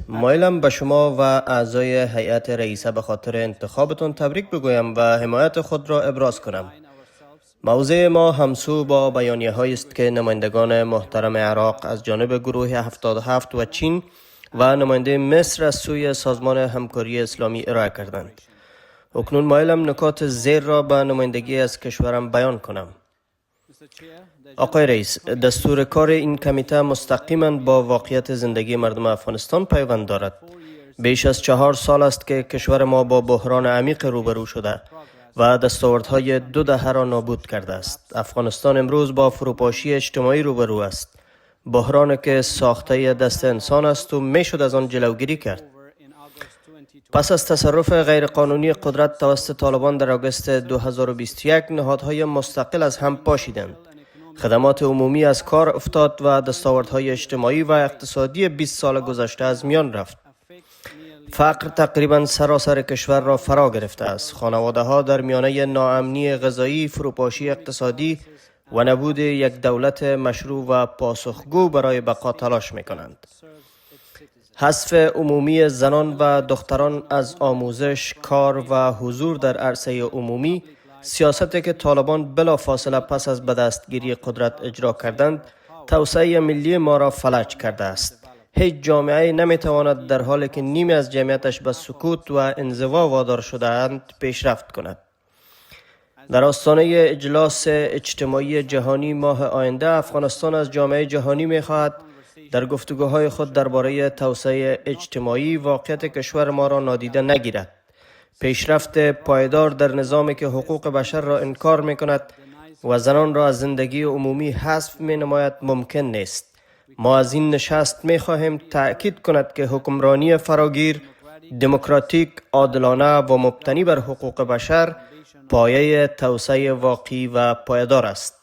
مایلم به شما و اعضای هیئت رئیسه به خاطر انتخابتون تبریک بگویم و حمایت خود را ابراز کنم. موضوع ما همسو با بیانیه هایی است که نمایندگان محترم عراق از جانب گروه 77 و چین و نماینده مصر از سوی سازمان همکاری اسلامی ارائه کردند. اکنون مایلم نکات زیر را به نمایندگی از کشورم بیان کنم. آقای رئیس، دستور کار این کمیته مستقیما با واقعیت زندگی مردم افغانستان پیوند دارد. بیش از 4 سال است که کشور ما با بحران عمیق روبرو شده و دستاوردهای 2 دهه را نابود کرده است. افغانستان امروز با فروپاشی اجتماعی روبرو است. بحرانی که ساخته دست انسان است و میشد از آن جلوگیری کرد. پس از تصرف غیرقانونی قدرت توسط طالبان در آگوست 2021 نهادهای مستقل از هم پاشیدند. خدمات عمومی از کار افتاد و دستاوردهای اجتماعی و اقتصادی 20 سال گذشته از میان رفت. فقر تقریبا سراسر کشور را فرا گرفته است. خانواده ها در میانه ناامنی غذایی، فروپاشی اقتصادی و نبود یک دولت مشروع و پاسخگو برای بقا تلاش می کنند. حذف عمومی زنان و دختران از آموزش، کار و حضور در عرصه عمومی، سیاستی که طالبان بلا فاصله پس از به دستگیری قدرت اجرا کردند، توسعه ملی ما را فلج کرده است. هیچ جامعه نمیتواند در حالی که نیمی از جمعیتش به سکوت و انزوا وادار شده‌اند پیشرفت کند. در آستانه اجلاس اجتماعی جهانی ماه آینده، افغانستان از جامعه جهانی می‌خواهد در گفتگوهای خود درباره توسعه اجتماعی واقعیت کشور ما را نادیده نگیرد. پیشرفت پایدار در نظامی که حقوق بشر را انکار می‌کند و زنان را از زندگی عمومی حذف می‌نماید ممکن نیست. ما از این نشست می‌خواهیم تأکید کند که حکمرانی فراگیر، دموکراتیک، عادلانه و مبتنی بر حقوق بشر پایه توسعه واقعی و پایدار است.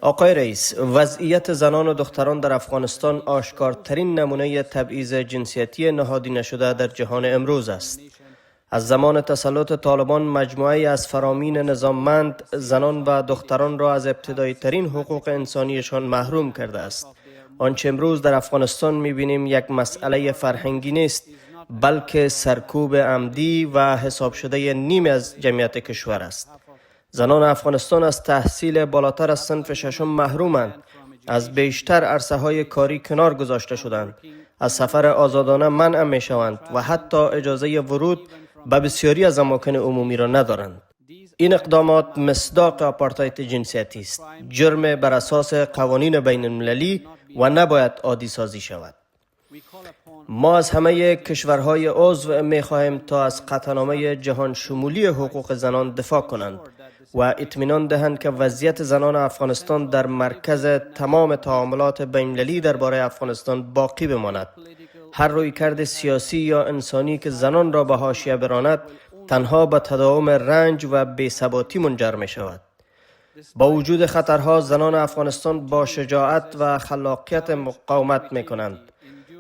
آقای رئیس، وضعیت زنان و دختران در افغانستان آشکارترین نمونه تبعیض جنسیتی نهادی نشده در جهان امروز است. از زمان تسلط طالبان مجموعه از فرامین نظاممند زنان و دختران را از ابتدایی ترین حقوق انسانیشان محروم کرده است. آنچه امروز در افغانستان می‌بینیم یک مسئله فرهنگی نیست، بلکه سرکوب عمدی و حساب شده نیمی از جمعیت کشور است. زنان افغانستان از تحصیل بالاتر از صنف ششم محرومند، از بیشتر عرصه های کاری کنار گذاشته شدند، از سفر آزادانه منع می شوند و حتی اجازه ورود به بسیاری از اماکن عمومی را ندارند. این اقدامات مصداق آپارتاید جنسیتی است، جرم بر اساس قوانین بین المللی و نباید عادی سازی شود. ما از همه کشورهای عضو می خواهیم تا از قطعنامه جهان شمولی حقوق زنان دفاع کنند و اطمینان دهند که وضعیت زنان افغانستان در مرکز تمام تعاملات بین‌المللی درباره افغانستان باقی بماند. هر رویکرد سیاسی یا انسانی که زنان را به حاشیه براند، تنها به تداوم رنج و ثباتی منجر می شود. با وجود خطرها، زنان افغانستان با شجاعت و خلاقیت مقاومت می کنند.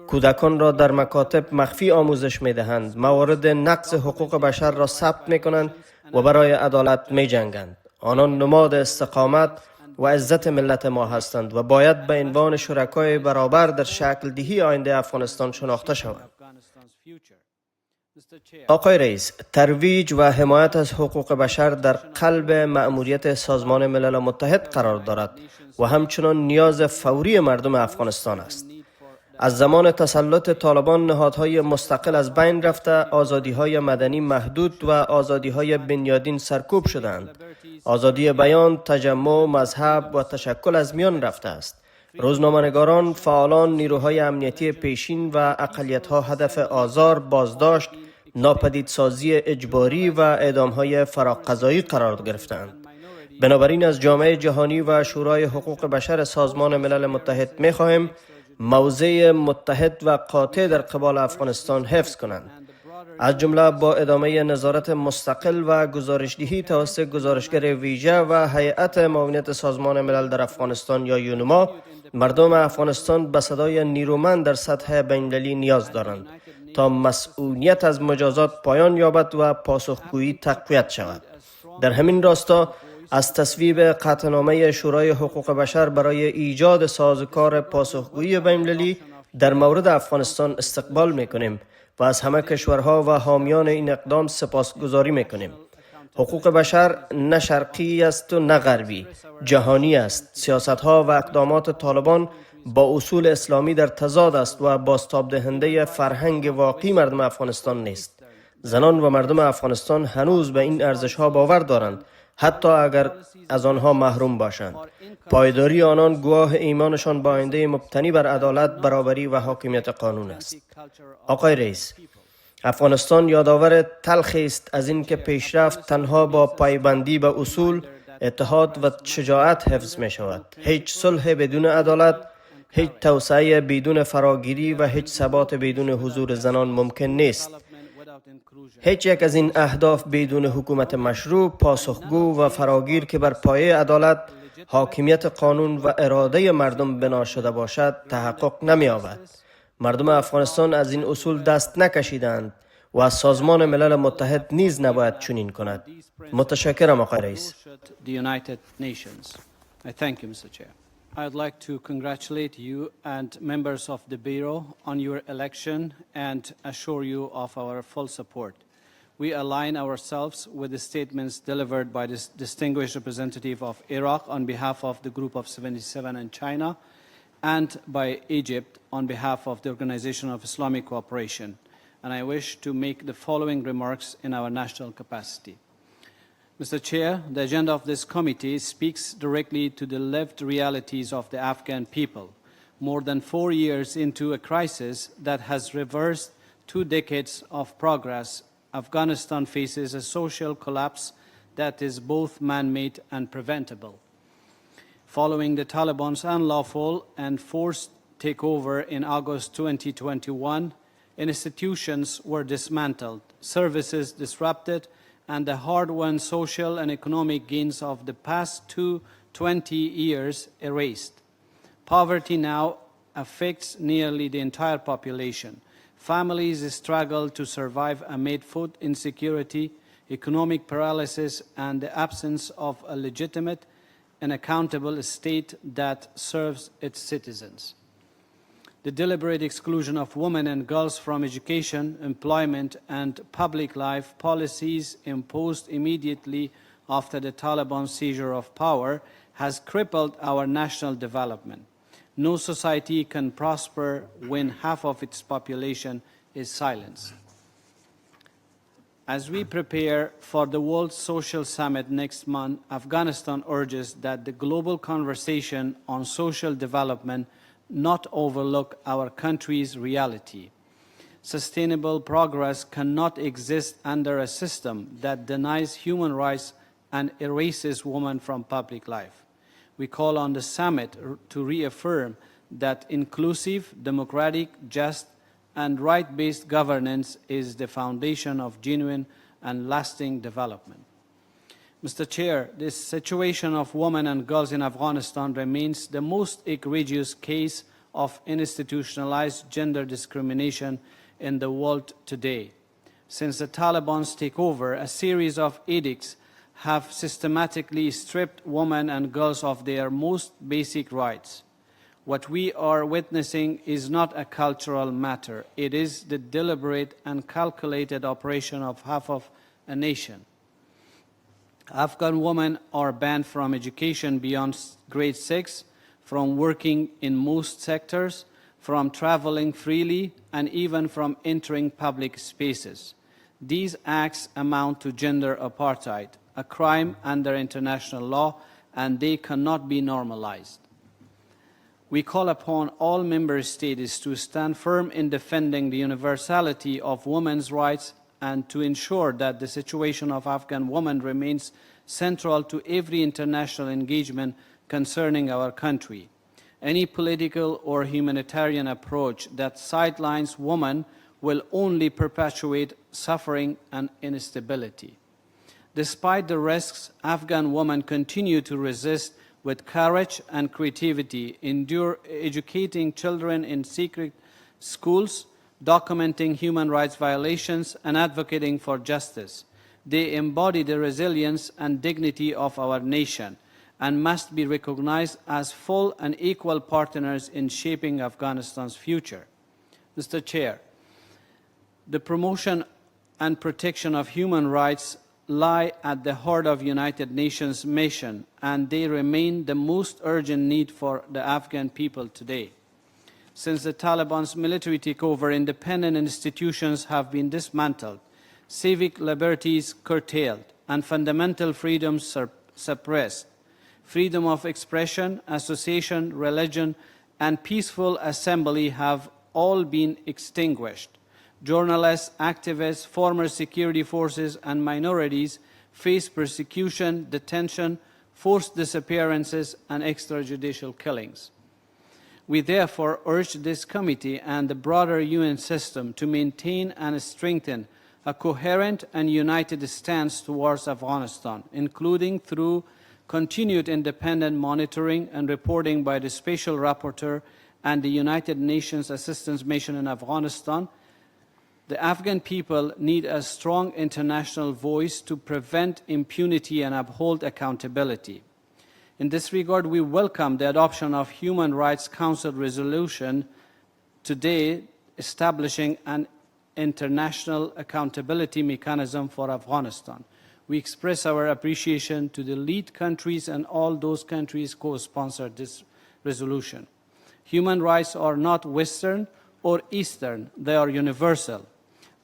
کودکان را در مکاتب مخفی آموزش می دهند، موارد نقض حقوق بشر را ثبت می کنند و برای عدالت می جنگند. آنان نماد استقامت و عزت ملت ما هستند و باید به عنوان شرکای برابر در شکل دهی آینده افغانستان شناخته شوند. آقای رئیس، ترویج و حمایت از حقوق بشر در قلب مأموریت سازمان ملل متحد قرار دارد و همچنان نیاز فوری مردم افغانستان است. از زمان تسلط طالبان نهادهای مستقل از بین رفته، آزادی‌های مدنی محدود و آزادی‌های بنیادین سرکوب شدند. آزادی بیان، تجمع، مذهب و تشکل از میان رفته است. روزنامه‌نگاران، فعالان، نیروهای امنیتی پیشین و اقلیت‌ها هدف آزار، بازداشت، ناپدیدسازی اجباری و اعدام‌های فراقضایی قرار گرفتند. بنابراین از جامعه جهانی و شورای حقوق بشر سازمان ملل متحد می‌خواهیم موضع متحد و قاطع در قبال افغانستان حفظ کنند، از جمله با ادامه نظارت مستقل و گزارشدهی توسط گزارشگر ویژه و هیئت معاونت سازمان ملل در افغانستان یا یونما. مردم افغانستان به صدای نیرومند در سطح بین‌المللی نیاز دارند تا مسئولیت از مجازات پایان یابد و پاسخگویی تقویت شود. در همین راستا از تصویب قطعنامه شورای حقوق بشر برای ایجاد سازوکار پاسخگویی بین‌المللی در مورد افغانستان استقبال میکنیم و از همه کشورها و حامیان این اقدام سپاسگزاری میکنیم. حقوق بشر نه شرقی است و نه غربی، جهانی است. سیاستها و اقدامات طالبان با اصول اسلامی در تضاد است و بازتاب دهنده فرهنگ واقعی مردم افغانستان نیست. زنان و مردم افغانستان هنوز به این ارزش‌ها باور دارند، حتی اگر از آنها محروم باشند. پایداری آنان گواه ایمانشان با آینده مبتنی بر عدالت، برابری و حاکمیت قانون است. آقای رئیس، افغانستان یادآور تلخی است از اینکه پیشرفت تنها با پایبندی به اصول، اتحاد و شجاعت حفظ می شود. هیچ صلح بدون عدالت، هیچ توسعه بدون فراگیری و هیچ ثبات بدون حضور زنان ممکن نیست. هیچ یک از این اهداف بدون حکومت مشروع، پاسخگو و فراگیر که بر پایه عدالت، حاکمیت قانون و اراده مردم بنا شده باشد تحقق نمی یابد. مردم افغانستان از این اصول دست نکشیدند و از سازمان ملل متحد نیز نباید چنین کند. متشکرم آقای رئیس. I'd like to congratulate you and members of the Bureau on your election and assure you of our full support. We align ourselves with the statements delivered by this distinguished representative of Iraq on behalf of the Group of 77 and China, and by Egypt on behalf of the Organization of Islamic Cooperation. And I wish to make the following remarks in our national capacity. Mr. Chair, the agenda of this committee speaks directly to the lived realities of the Afghan people. More than 4 years into a crisis that has reversed 2 decades of progress, Afghanistan faces a social collapse that is both man-made and preventable. Following the Taliban's unlawful and forced takeover in August 2021, institutions were dismantled, services disrupted, and the hard-won social and economic gains of the past 20 years erased. Poverty now affects nearly the entire population. Families struggle to survive amid food insecurity, economic paralysis, and the absence of a legitimate and accountable state that serves its citizens. The deliberate exclusion of women and girls from education, employment, and public life policies imposed immediately after the Taliban seizure of power has crippled our national development. No society can prosper when half of its population is silenced. As we prepare for the World Social Summit next month, Afghanistan urges that the global conversation on social development not overlook our country's reality. Sustainable progress cannot exist under a system that denies human rights and erases women from public life. We call on the summit to reaffirm that inclusive, democratic, just, and right-based governance is the foundation of genuine and lasting development. Mr. Chair, this situation of women and girls in Afghanistan remains the most egregious case of institutionalized gender discrimination in the world today. Since the Taliban's takeover, a series of edicts have systematically stripped women and girls of their most basic rights. What we are witnessing is not a cultural matter. It is the deliberate and calculated operation of half of a nation. Afghan women are banned from education beyond grade 6, from working in most sectors, from traveling freely, and even from entering public spaces. These acts amount to gender apartheid, a crime under international law, and they cannot be normalized. We call upon all member states to stand firm in defending the universality of women's rights and to ensure that the situation of Afghan women remains central to every international engagement concerning our country. Any political or humanitarian approach that sidelines women will only perpetuate suffering and instability. Despite the risks, Afghan women continue to resist with courage and creativity, endure educating children in secret schools, documenting human rights violations, and advocating for justice. They embody the resilience and dignity of our nation, and must be recognized as full and equal partners in shaping Afghanistan's future. Mr. Chair, the promotion and protection of human rights lie at the heart of United Nations mission, and they remain the most urgent need for the Afghan people today. Since the Taliban's military takeover, independent institutions have been dismantled, civic liberties curtailed, and fundamental freedoms suppressed. Freedom of expression, association, religion, and peaceful assembly have all been extinguished. Journalists, activists, former security forces, and minorities face persecution, detention, forced disappearances, and extrajudicial killings. We therefore urge this committee and the broader UN system to maintain and strengthen a coherent and united stance towards Afghanistan, including through continued independent monitoring and reporting by the Special Rapporteur and the United Nations Assistance Mission in Afghanistan. The Afghan people need a strong international voice to prevent impunity and uphold accountability. In this regard, we welcome the adoption of Human Rights Council resolution today establishing an international accountability mechanism for Afghanistan. We express our appreciation to the lead countries and all those countries co-sponsored this resolution. Human rights are not Western or Eastern, they are universal.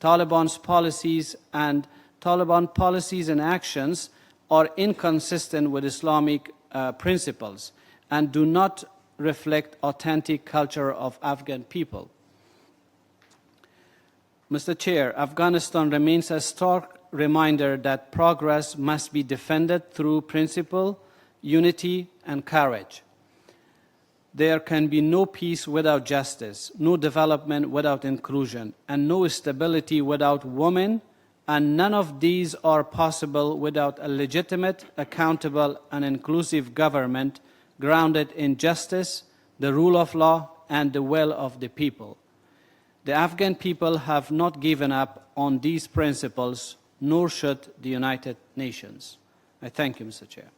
Taliban policies and actions are inconsistent with Islamic principles and do not reflect authentic culture of Afghan people. Mr. Chair, Afghanistan remains a stark reminder that progress must be defended through principle, unity, and courage. There can be no peace without justice, no development without inclusion, and no stability without women, and none of these are possible without a legitimate, accountable, and inclusive government grounded in justice, the rule of law, and the will of the people. The Afghan people have not given up on these principles, nor should the United Nations. I thank you, Mr. Chair.